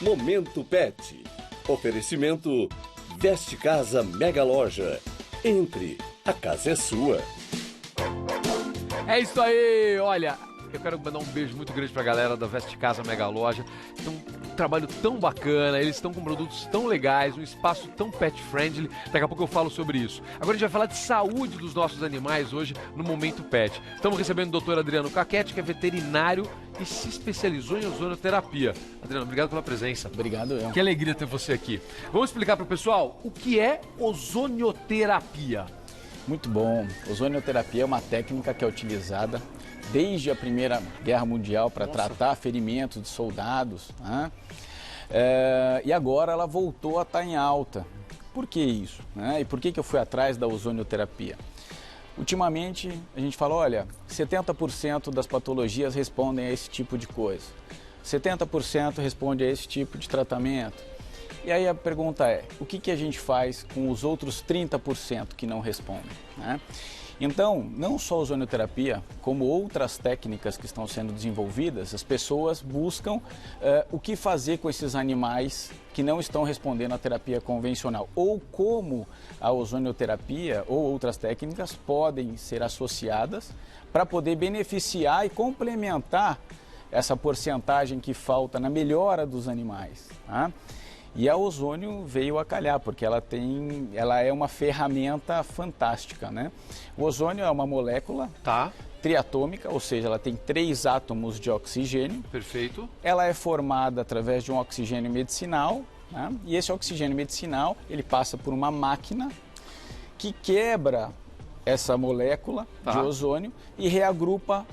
Momento Pet. Oferecimento Veste Casa Mega Loja. Entre, a casa é sua. É isso aí, olha, eu quero mandar um beijo muito grande pra galera da Veste Casa Mega Loja. Então, um trabalho tão bacana, eles estão com produtos tão legais, um espaço tão pet friendly. Daqui a pouco eu falo sobre isso. Agora a gente vai falar de saúde dos nossos animais hoje no Momento Pet. Estamos recebendo o Dr. Adriano Caquete, que é veterinário e se especializou em ozonoterapia. Adriano, obrigado pela presença. Obrigado, eu. Que alegria ter você aqui. Vamos explicar para o pessoal o que é ozonioterapia. Muito bom. Ozonioterapia é uma técnica que é utilizada desde a Primeira Guerra Mundial para tratar ferimentos de soldados, né? E agora ela voltou a estar em alta. Por que isso, né? E por que eu fui atrás da ozonioterapia? Ultimamente a gente fala, olha, 70% das patologias respondem a esse tipo de coisa, 70% responde a esse tipo de tratamento. E aí a pergunta é, o que a gente faz com os outros 30% que não respondem, né? Então, não só a ozonioterapia, como outras técnicas que estão sendo desenvolvidas, as pessoas buscam o que fazer com esses animais que não estão respondendo à terapia convencional, ou como a ozonioterapia ou outras técnicas podem ser associadas para poder beneficiar e complementar essa porcentagem que falta na melhora dos animais, tá? E a ozônio veio a calhar, porque ela é uma ferramenta fantástica, né? O ozônio é uma molécula triatômica, ou seja, ela tem 3 átomos de oxigênio. Perfeito. Ela é formada através de um oxigênio medicinal, né? E esse oxigênio medicinal, ele passa por uma máquina que quebra essa molécula de ozônio e reagrupa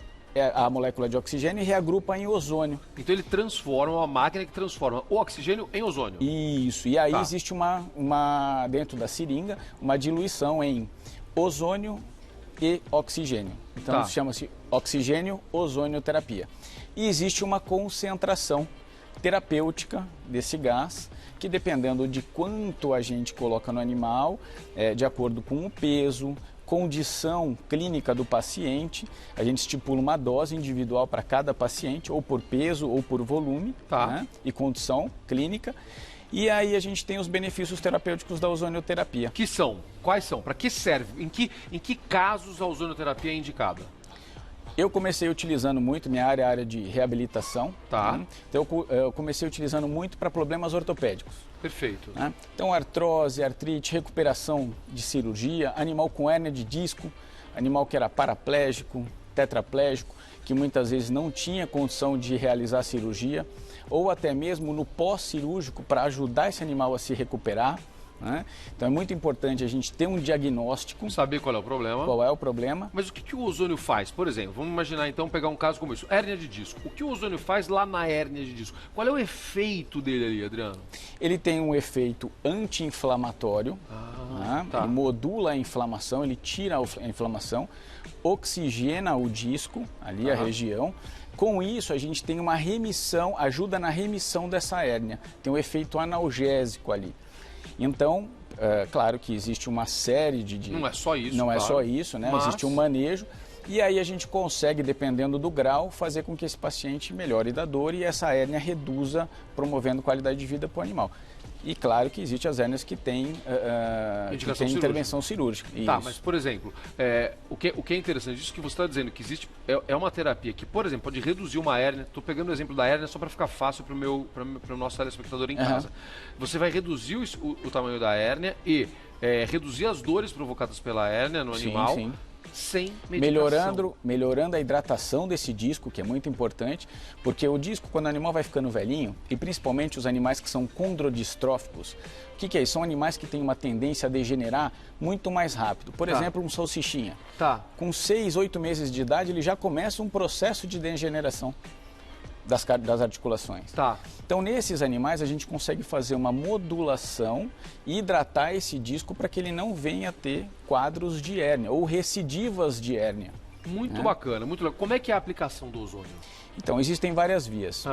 a molécula de oxigênio e reagrupa em ozônio. Então ele transforma, uma máquina que transforma o oxigênio em ozônio. Isso, e aí existe dentro da seringa, uma diluição em ozônio e oxigênio. Então chama-se oxigênio-ozonioterapia. E existe uma concentração terapêutica desse gás, que dependendo de quanto a gente coloca no animal, de acordo com o peso, condição clínica do paciente, a gente estipula uma dose individual para cada paciente, ou por peso ou por volume, né? E condição clínica. E aí a gente tem os benefícios terapêuticos da ozonioterapia. Que são? Quais são? Para que serve? Em que casos a ozonioterapia é indicada? Eu comecei utilizando muito, minha área é a área de reabilitação. Né? Então eu comecei utilizando muito para problemas ortopédicos. Perfeito. Né? Então artrose, artrite, recuperação de cirurgia, animal com hérnia de disco, animal que era paraplégico, tetraplégico, que muitas vezes não tinha condição de realizar a cirurgia, ou até mesmo no pós-cirúrgico para ajudar esse animal a se recuperar. Né? Então é muito importante a gente ter um diagnóstico. Saber qual é o problema. Qual é o problema. Mas o que o ozônio faz? Por exemplo, vamos imaginar então pegar um caso como isso, hérnia de disco. O que o ozônio faz lá na hérnia de disco? Qual é o efeito dele ali, Adriano? Ele tem um efeito anti-inflamatório, né? Ele modula a inflamação, ele tira a inflamação, oxigena o disco, ali a região. Com isso, a gente tem uma remissão, ajuda na remissão dessa hérnia. Tem um efeito analgésico ali. Então, claro que existe uma série de... Não é só isso, Não é só isso, né? Existe um manejo. E aí a gente consegue, dependendo do grau, fazer com que esse paciente melhore da dor e essa hérnia reduza, promovendo qualidade de vida para o animal. E claro que existem as hérnias que têm intervenção cirúrgica. Tá, mas por exemplo, o que é interessante disso que você está dizendo, que existe uma terapia que, por exemplo, pode reduzir uma hérnia. Estou pegando o exemplo da hérnia só para ficar fácil para o nosso telespectador em casa. Você vai reduzir o tamanho da hérnia e reduzir as dores provocadas pela hérnia no animal. Sim. Sem medicação. Melhorando a hidratação desse disco, que é muito importante, porque o disco, quando o animal vai ficando velhinho, e principalmente os animais que são condrodistróficos, o que é isso? São animais que têm uma tendência a degenerar muito mais rápido. Por exemplo, um salsichinha. Com 6, 8 meses de idade, ele já começa um processo de degeneração das articulações. Então, nesses animais, a gente consegue fazer uma modulação e hidratar esse disco para que ele não venha a ter quadros de hérnia ou recidivas de hérnia. Muito bacana, muito legal. Como é que é a aplicação do ozônio? Então, existem várias vias.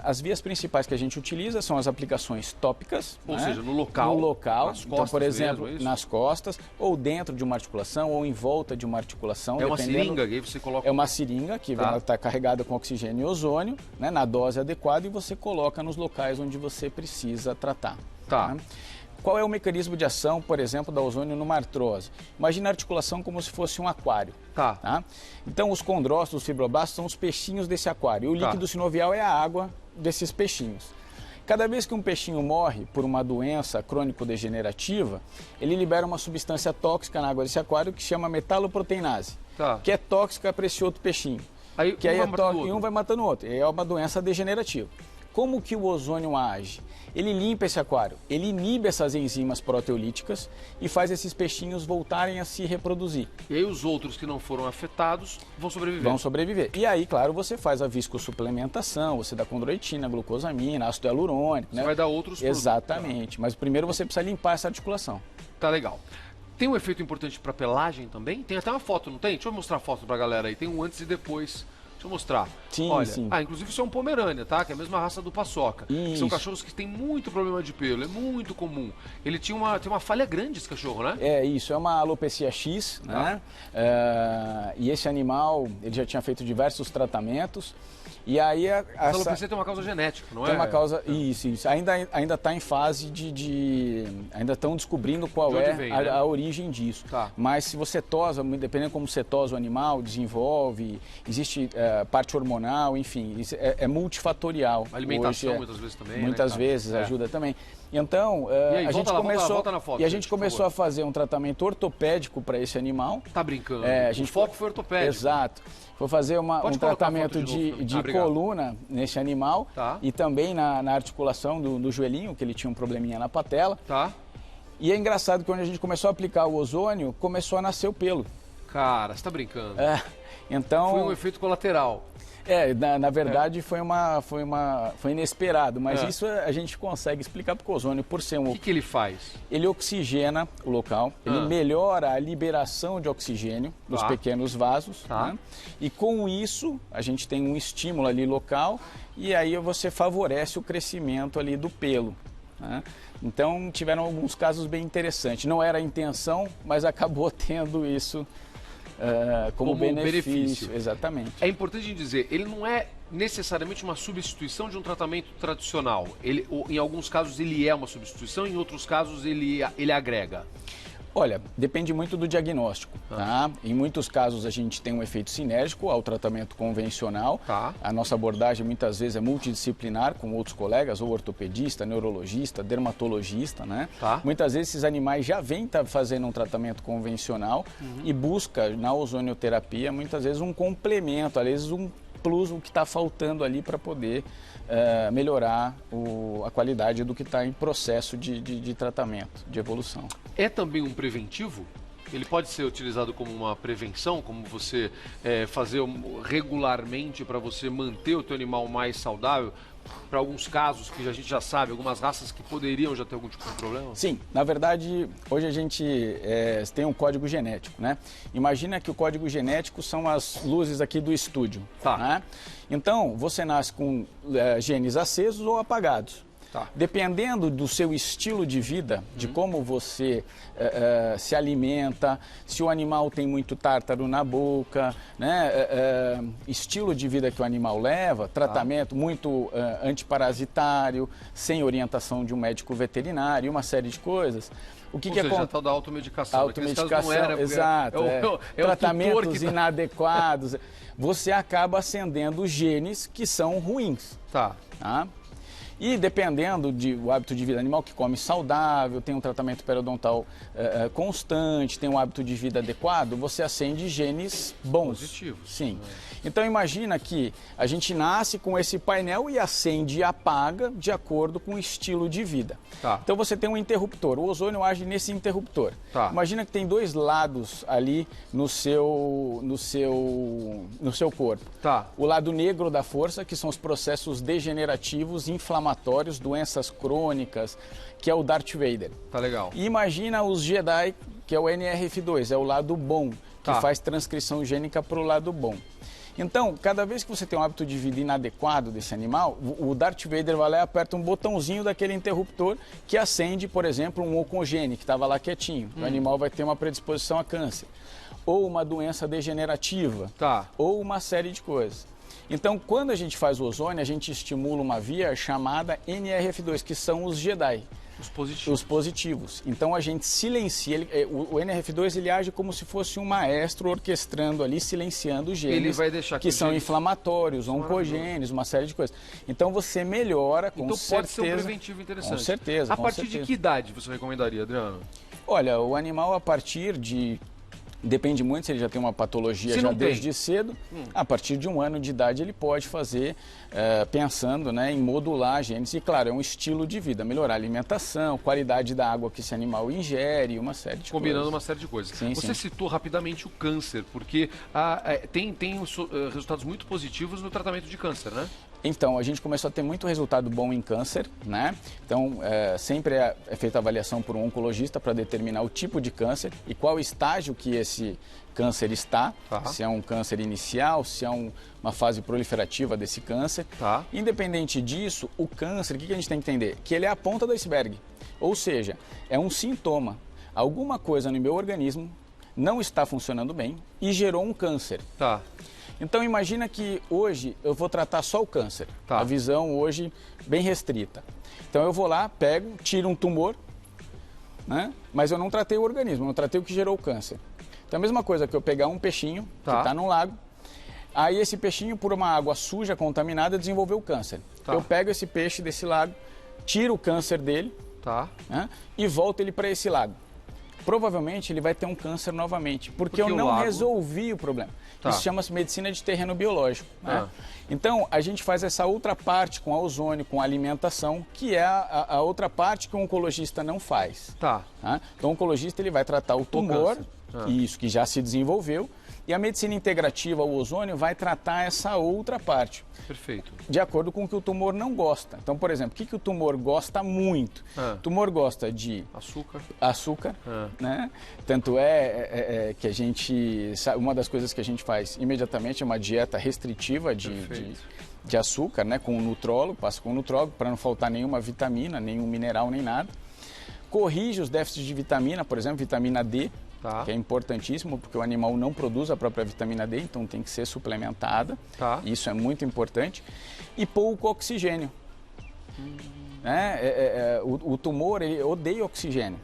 As vias principais que a gente utiliza são as aplicações tópicas. Ou seja, no local. No local. Nas costas então, por exemplo, mesmo, nas costas, ou dentro de uma articulação, ou em volta de uma articulação. É uma seringa, que aí você coloca... É uma seringa que está carregada com oxigênio e ozônio, né, na dose adequada, e você coloca nos locais onde você precisa tratar. Tá. Qual é o mecanismo de ação, por exemplo, da ozônio numa artrose? Imagina a articulação como se fosse um aquário. Tá? Então, os condrócitos, os fibroblastos são os peixinhos desse aquário. E o líquido sinovial é a água desses peixinhos. Cada vez que um peixinho morre por uma doença crônico-degenerativa, ele libera uma substância tóxica na água desse aquário que chama metaloproteinase, que é tóxica para esse outro peixinho. Aí, que um vai matando o outro. E é uma doença degenerativa. Como que o ozônio age? Ele limpa esse aquário, ele inibe essas enzimas proteolíticas e faz esses peixinhos voltarem a se reproduzir. E aí os outros que não foram afetados vão sobreviver? Vão sobreviver. E aí, claro, você faz a viscossuplementação, você dá condroitina, glucosamina, ácido hialurônico. Você vai dar outros produtos. Exatamente, mas primeiro você precisa limpar essa articulação. Tá legal. Tem um efeito importante para pelagem também? Tem até uma foto, não tem? Deixa eu mostrar a foto pra galera aí. Tem um antes e depois. Deixa eu mostrar. Sim, olha, sim. Inclusive isso é um Pomerânia, tá? Que é a mesma raça do Paçoca. São cachorros que têm muito problema de pelo, é muito comum. Ele tem uma falha grande, esse cachorro, né? É isso, é uma alopecia X, né? E esse animal, ele já tinha feito diversos tratamentos. E aí a alopecia tem uma causa genética, não é? Tem uma causa, isso. Ainda está em fase ainda estão descobrindo qual é a origem disso. Mas se você tosa, dependendo como você tosa o animal, desenvolve, existe parte hormonal, enfim, isso é multifatorial. A alimentação muitas vezes também, muitas vezes ajuda também. Então, a gente começou a fazer um tratamento ortopédico para esse animal. Tá brincando? O foco foi ortopédico. Exato. Vou fazer um tratamento de coluna nesse animal e também na articulação do joelhinho, que ele tinha um probleminha na patela. E é engraçado que quando a gente começou a aplicar o ozônio, começou a nascer o pelo. Cara, você tá brincando? Então, foi um efeito colateral. Na verdade foi inesperado, mas isso a gente consegue explicar porque o ozônio, por ser O que ele faz? Ele oxigena o local, ele melhora a liberação de oxigênio nos pequenos vasos, né? E com isso a gente tem um estímulo ali local e aí você favorece o crescimento ali do pelo, né? Então tiveram alguns casos bem interessantes. Não era a intenção, mas acabou tendo isso como benefício. Exatamente. É importante dizer, ele não é necessariamente uma substituição de um tratamento tradicional. Em alguns casos ele é uma substituição, em outros casos ele agrega. Olha, depende muito do diagnóstico, tá? Em muitos casos a gente tem um efeito sinérgico ao tratamento convencional. A nossa abordagem muitas vezes é multidisciplinar com outros colegas, ou ortopedista, neurologista, dermatologista, né? Muitas vezes esses animais já vêm fazendo um tratamento convencional e busca na ozonioterapia muitas vezes um complemento, às vezes um plus, o que está faltando ali para poder melhorar a qualidade do que está em processo de tratamento, de evolução. É também um preventivo? Ele pode ser utilizado como uma prevenção, como você fazer regularmente para você manter o teu animal mais saudável? Para alguns casos que a gente já sabe, algumas raças que poderiam já ter algum tipo de problema? Sim, na verdade, hoje a gente tem um código genético, né? Imagina que o código genético são as luzes aqui do estúdio, né? Então, você nasce com genes acesos ou apagados. Dependendo do seu estilo de vida, de como você se alimenta, se o animal tem muito tártaro na boca, né? Estilo de vida que o animal leva, tratamento muito antiparasitário, sem orientação de um médico veterinário, uma série de coisas. O que Ou seja, a tal da automedicação. Automedicação, não era, exato. Tratamentos que inadequados. Você acaba acendendo genes que são ruins. E dependendo do hábito de vida animal, que come saudável, tem um tratamento periodontal constante, tem um hábito de vida adequado, você acende genes bons. Positivos. Sim. Então imagina que a gente nasce com esse painel e acende e apaga de acordo com o estilo de vida. Então você tem um interruptor, o ozônio age nesse interruptor. Imagina que tem dois lados ali no seu corpo. O lado negro da força, que são os processos degenerativos, inflamatórios, doenças crônicas, que é o Darth Vader. Legal. E imagina os Jedi, que é o NRF2, é o lado bom, que faz transcrição gênica para o lado bom. Então, cada vez que você tem um hábito de vida inadequado desse animal, o Darth Vader vai lá e aperta um botãozinho daquele interruptor que acende, por exemplo, um oncogene que estava lá quietinho. O animal vai ter uma predisposição a câncer, ou uma doença degenerativa, ou uma série de coisas. Então, quando a gente faz o ozônio, a gente estimula uma via chamada NRF2, que são os Jedi. Os positivos. Então a gente silencia, o NRF2 ele age como se fosse um maestro orquestrando ali, silenciando os genes ele vai deixar que são inflamatórios, oncogênios, uma série de coisas. Então você melhora com certeza. Então pode ser um preventivo interessante. Com certeza. A partir de que idade você recomendaria, Adriano? Olha, o animal a partir de... Depende muito se ele já tem uma patologia já desde cedo. A partir de 1 ano de idade ele pode fazer, pensando, né, em modular a genes. E claro, é um estilo de vida, melhorar a alimentação, qualidade da água que esse animal ingere, uma série de coisas. Combinando uma série de coisas. Sim, Você citou rapidamente o câncer, porque tem resultados muito positivos no tratamento de câncer, né? Então, a gente começou a ter muito resultado bom em câncer, né? Então, sempre é feita a avaliação por um oncologista para determinar o tipo de câncer e qual estágio que esse câncer está, se é um câncer inicial, se é uma fase proliferativa desse câncer. Independente disso, o câncer, o que a gente tem que entender? Que ele é a ponta do iceberg, ou seja, é um sintoma. Alguma coisa no meu organismo não está funcionando bem e gerou um câncer. Então imagina que hoje eu vou tratar só o câncer, a visão hoje bem restrita. Então eu vou lá, pego, tiro um tumor, né? Mas eu não tratei o organismo, eu não tratei o que gerou o câncer. Então a mesma coisa que eu pegar um peixinho que está num lago, aí esse peixinho por uma água suja, contaminada, desenvolveu o câncer. Eu pego esse peixe desse lago, tiro o câncer dele né? E volto ele para esse lago. Provavelmente ele vai ter um câncer novamente, porque eu não resolvi o problema. Isso chama-se medicina de terreno biológico. Né? Então, a gente faz essa outra parte com a ozônio, com a alimentação, que é a outra parte que o oncologista não faz. Então, o oncologista ele vai tratar o tumor, isso que já se desenvolveu, e a medicina integrativa, o ozônio, vai tratar essa outra parte. Perfeito. De acordo com o que o tumor não gosta. Então, por exemplo, o que o tumor gosta muito? O tumor gosta de açúcar, né? Tanto que a gente, uma das coisas que a gente faz imediatamente é uma dieta restritiva de açúcar, né? Com o nutrólogo, passa com o nutrólogo para não faltar nenhuma vitamina, nenhum mineral, nem nada. Corrige os déficits de vitamina, por exemplo, vitamina D, que é importantíssimo, porque o animal não produz a própria vitamina D, então tem que ser suplementada. Isso é muito importante. E pouco oxigênio. O tumor ele odeia oxigênio.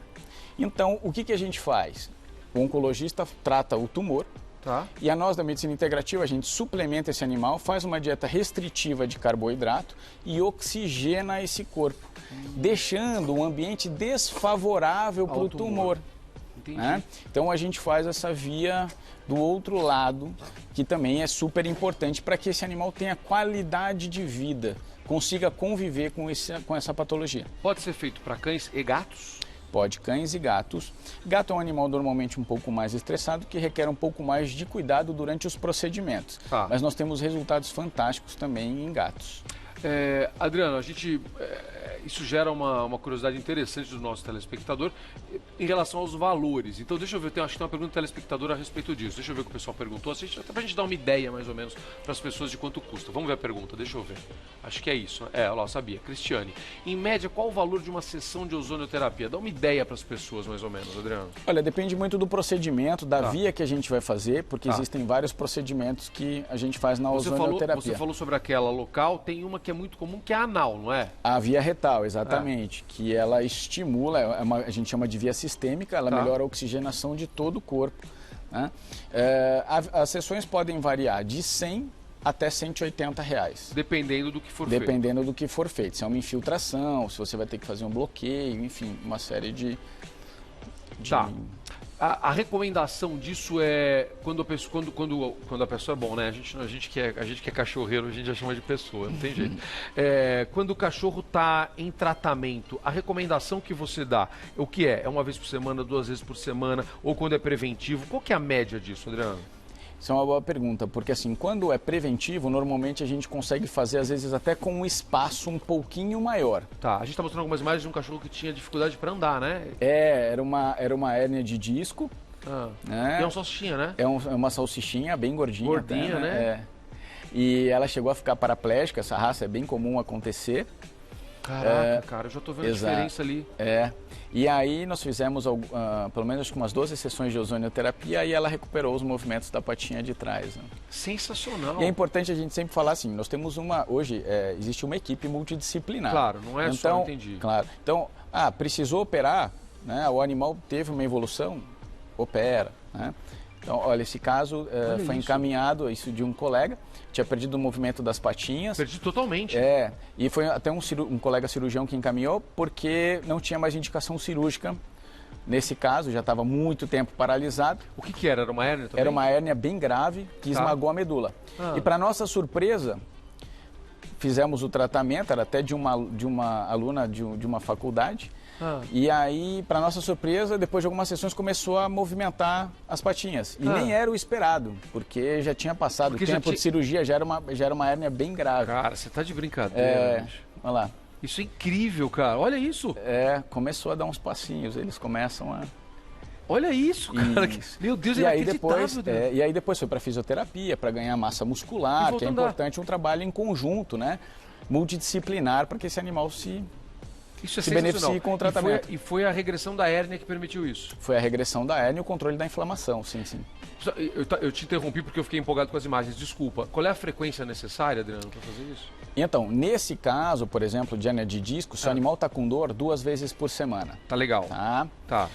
Então, o que a gente faz? O oncologista trata o tumor, e a nós da medicina integrativa, a gente suplementa esse animal, faz uma dieta restritiva de carboidrato e oxigena esse corpo, deixando um ambiente desfavorável para o tumor. Né? Então a gente faz essa via do outro lado, que também é super importante para que esse animal tenha qualidade de vida, consiga conviver com essa patologia. Pode ser feito para cães e gatos? Pode, cães e gatos. Gato é um animal normalmente um pouco mais estressado, que requer um pouco mais de cuidado durante os procedimentos. Mas nós temos resultados fantásticos também em gatos. Adriano, isso gera uma curiosidade interessante do nosso telespectador em relação aos valores. Então, deixa eu ver, acho que tem uma pergunta do telespectador a respeito disso. Deixa eu ver o que o pessoal perguntou, até pra gente dar uma ideia, mais ou menos, para as pessoas de quanto custa. Vamos ver a pergunta, deixa eu ver. Acho que é isso. Olha lá, sabia. Cristiane, em média, qual o valor de uma sessão de ozonioterapia? Dá uma ideia para as pessoas, mais ou menos, Adriano. Olha, depende muito do procedimento, da via que a gente vai fazer, porque existem vários procedimentos que a gente faz na ozonioterapia. Você falou sobre aquela local, tem uma que é muito comum, que é a anal, não é? A via retal, exatamente, que ela estimula, a gente chama de via sistêmica, ela melhora a oxigenação de todo o corpo. Né? As sessões podem variar de 100 até R$180. Dependendo do que for feito. Dependendo do que for feito. Se é uma infiltração, se você vai ter que fazer um bloqueio, enfim, uma série de... A recomendação disso é quando a pessoa é bom, né? A gente que é cachorreiro, a gente já chama de pessoa, não tem jeito. Quando o cachorro está em tratamento, a recomendação que você dá, o que é? É uma vez por semana, 2 vezes por semana, ou quando é preventivo? Qual que é a média disso, Adriano? Isso é uma boa pergunta, porque assim, quando é preventivo, normalmente a gente consegue fazer, às vezes, até com um espaço um pouquinho maior. A gente está mostrando algumas imagens de um cachorro que tinha dificuldade para andar, né? Era uma hérnia de disco, Né? E é uma salsichinha, né? É uma salsichinha bem gordinha. Gordinha, até, né? É. E ela chegou a ficar paraplégica, essa raça é bem comum acontecer. Caraca, cara, eu já tô vendo a Exato. diferença ali. E aí nós fizemos pelo menos acho que umas 12 sessões de ozonioterapia e ela recuperou os movimentos da patinha de trás. Né? Sensacional. E é importante a gente sempre falar assim, nós temos hoje existe uma equipe multidisciplinar. Claro, não é só, entendi. Claro, então, precisou operar, né? O animal teve uma evolução, opera, né? Então, olha, esse caso foi encaminhado, isso de um colega, tinha perdido o movimento das patinhas. Perdi totalmente. E foi até um colega cirurgião que encaminhou, porque não tinha mais indicação cirúrgica. Nesse caso, já estava muito tempo paralisado. O que era? Era uma hérnia também? Era uma hérnia bem grave, que esmagou a medula. E para nossa surpresa, fizemos o tratamento, era até de uma aluna de uma faculdade. E aí, para nossa surpresa, depois de algumas sessões começou a movimentar as patinhas. E nem era o esperado, porque já tinha passado o tempo de cirurgia, já era uma hérnia bem grave. Cara, você tá de brincadeira. Olha lá. Isso é incrível, cara. Olha isso. Começou a dar uns passinhos, eles começam a... Olha isso, cara. Isso. Meu Deus, é inacreditável. E aí depois foi para fisioterapia, para ganhar massa muscular, que é importante um trabalho em conjunto, né? Multidisciplinar, para que esse animal se beneficie com o tratamento. E foi a regressão da hérnia que permitiu isso? Foi a regressão da hérnia e o controle da inflamação, sim. Eu te interrompi porque eu fiquei empolgado com as imagens, desculpa. Qual é a frequência necessária, Adriano, para fazer isso? Então, nesse caso, por exemplo, de hérnia de disco, se o animal está com dor 2 vezes por semana. Tá legal. Tá.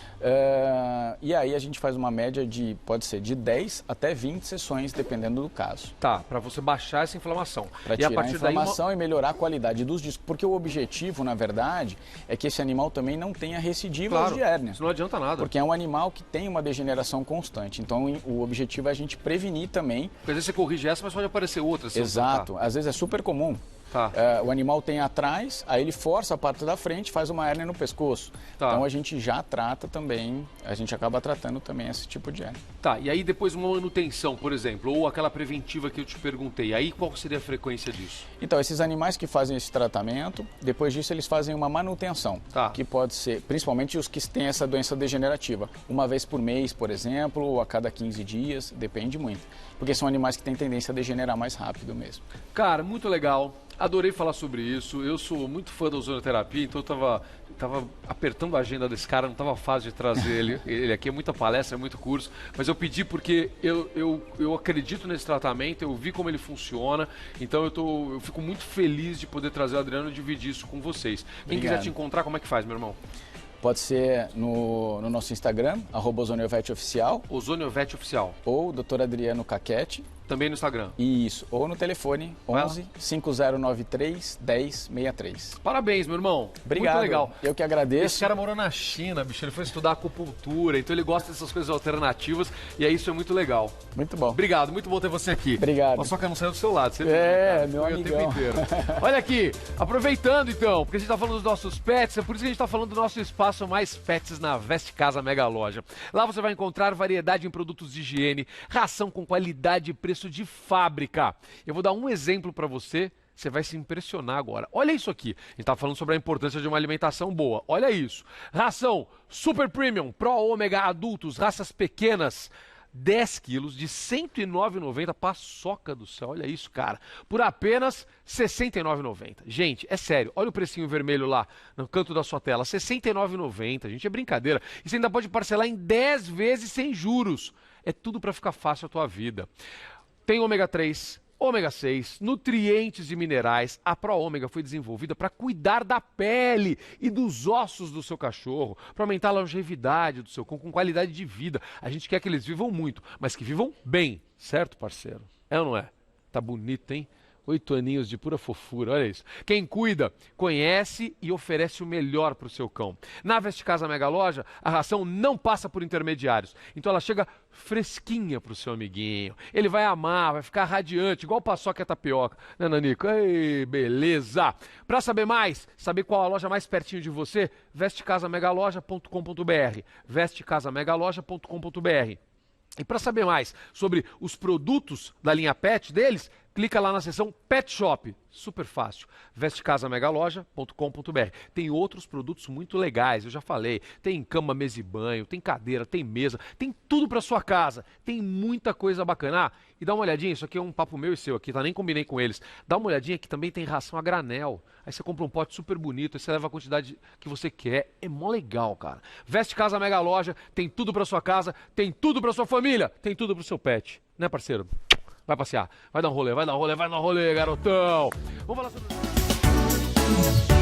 E aí a gente faz uma média pode ser de 10 até 20 sessões, dependendo do caso. Tá, para você baixar essa inflamação. Para tirar a inflamação e melhorar a qualidade dos discos. Porque o objetivo, na verdade, é que esse animal também não tenha recidivas de hérnia. Isso não adianta nada. Porque é um animal que tem uma degeneração constante. Então, o objetivo é a gente prevenir também. Porque às vezes você corrige essa, mas pode aparecer outras. Exato. Às vezes é super comum. O animal tem atrás, aí ele força a parte da frente, faz uma hérnia no pescoço. Então a gente já trata também, a gente acaba tratando também esse tipo de hérnia. E aí depois uma manutenção, por exemplo, ou aquela preventiva que eu te perguntei, aí qual seria a frequência disso? Então, esses animais que fazem esse tratamento, depois disso eles fazem uma manutenção, que pode ser, principalmente os que têm essa doença degenerativa, uma vez por mês, por exemplo, ou a cada 15 dias, depende muito. Porque são animais que têm tendência a degenerar mais rápido mesmo. Cara, muito legal. Adorei falar sobre isso. Eu sou muito fã da ozonioterapia, então eu tava apertando a agenda desse cara, não tava fácil de trazer ele aqui. É muita palestra, é muito curso, mas eu pedi porque eu acredito nesse tratamento, eu vi como ele funciona, então eu fico muito feliz de poder trazer o Adriano e dividir isso com vocês. Quem quiser te encontrar, como é que faz, meu irmão? Pode ser no nosso Instagram, @ozoniovetOficial. ozoniovetOficial. Ou Dr. Adriano Caquete. Também no Instagram. Isso, ou no telefone 11 5093 1063. Parabéns, meu irmão. Obrigado. Muito legal. Eu que agradeço. Esse cara morou na China, bicho. Ele foi estudar acupuntura, então ele gosta dessas coisas alternativas e aí isso é muito legal. Muito bom. Obrigado, muito bom ter você aqui. Obrigado. Mas só que eu não saiu do seu lado. Você meu amigão. O tempo inteiro. Olha aqui, aproveitando então, porque a gente tá falando dos nossos pets, é por isso que a gente tá falando do nosso espaço Mais Pets na Veste Casa Mega Loja. Lá você vai encontrar variedade em produtos de higiene, ração com qualidade e preço de fábrica. Eu vou dar um exemplo para você, você vai se impressionar agora. Olha isso aqui. A gente tá falando sobre a importância de uma alimentação boa. Olha isso. Ração Super Premium Pro Ômega Adultos, raças pequenas, 10 quilos de R$ 109,90, paçoca do céu, olha isso, cara, por apenas R$ 69,90. Gente, é sério, olha o precinho vermelho lá no canto da sua tela, R$ 69,90, gente, é brincadeira. E você ainda pode parcelar em 10 vezes sem juros. É tudo para ficar fácil a tua vida. Tem ômega 3, ômega 6, nutrientes e minerais. A Pro Ômega foi desenvolvida para cuidar da pele e dos ossos do seu cachorro, para aumentar a longevidade do seu cão com qualidade de vida. A gente quer que eles vivam muito, mas que vivam bem, certo, parceiro? É ou não é? Tá bonito, hein? 8 aninhos de pura fofura, olha isso. Quem cuida, conhece e oferece o melhor para o seu cão. Na Veste Casa Mega Loja, a ração não passa por intermediários. Então ela chega fresquinha para o seu amiguinho. Ele vai amar, vai ficar radiante, igual paçoca e tapioca. Né, Nanico? Ei, beleza! Para saber mais, saber qual a loja mais pertinho de você, vestecasamegaloja.com.br. vestecasamegaloja.com.br. E para saber mais sobre os produtos da linha Pet deles, clica lá na seção Pet Shop, super fácil, vestecasamegaloja.com.br. Tem outros produtos muito legais, eu já falei, tem cama, mesa e banho, tem cadeira, tem mesa, tem tudo para sua casa, tem muita coisa bacana. E dá uma olhadinha, isso aqui é um papo meu e seu aqui, tá? Nem combinei com eles. Dá uma olhadinha que também tem ração a granel. Aí você compra um pote super bonito, aí você leva a quantidade que você quer. É mó legal, cara. Veste Casa Mega Loja, tem tudo pra sua casa, tem tudo pra sua família, tem tudo pro seu pet. Né, parceiro? Vai passear, vai dar um rolê, garotão. Vamos falar sobre...